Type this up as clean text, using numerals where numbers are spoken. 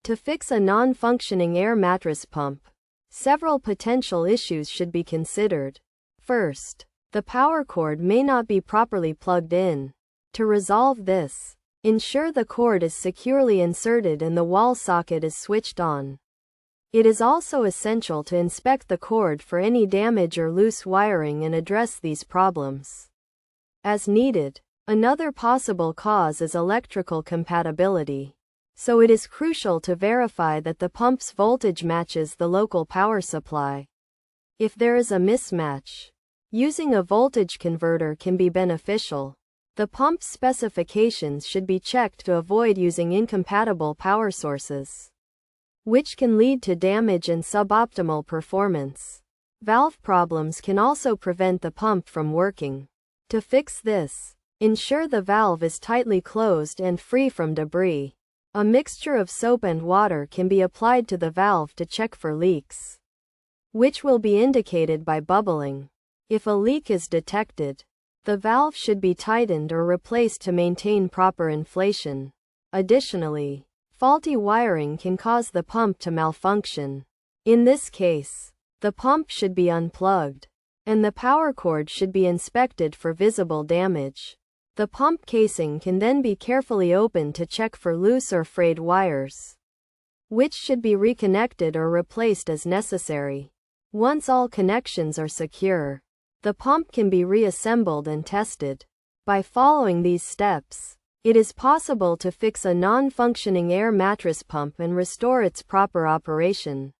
To fix a non-functioning air mattress pump, several potential issues should be considered. First, the power cord may not be properly plugged in. To resolve this, ensure the cord is securely inserted and the wall socket is switched on. It is also essential to inspect the cord for any damage or loose wiring and address these problems as needed. Another possible cause is electrical compatibility, so it is crucial to verify that the pump's voltage matches the local power supply. If there is a mismatch, using a voltage converter can be beneficial. The pump's specifications should be checked to avoid using incompatible power sources, which can lead to damage and suboptimal performance. Valve problems can also prevent the pump from working. To fix this, ensure the valve is tightly closed and free from debris. A mixture of soap and water can be applied to the valve to check for leaks, which will be indicated by bubbling. If a leak is detected, the valve should be tightened or replaced to maintain proper inflation. Additionally, faulty wiring can cause the pump to malfunction. In this case, the pump should be unplugged, and the power cord should be inspected for visible damage. The pump casing can then be carefully opened to check for loose or frayed wires, which should be reconnected or replaced as necessary. Once all connections are secure, the pump can be reassembled and tested. By following these steps, it is possible to fix a non-functioning air mattress pump and restore its proper operation.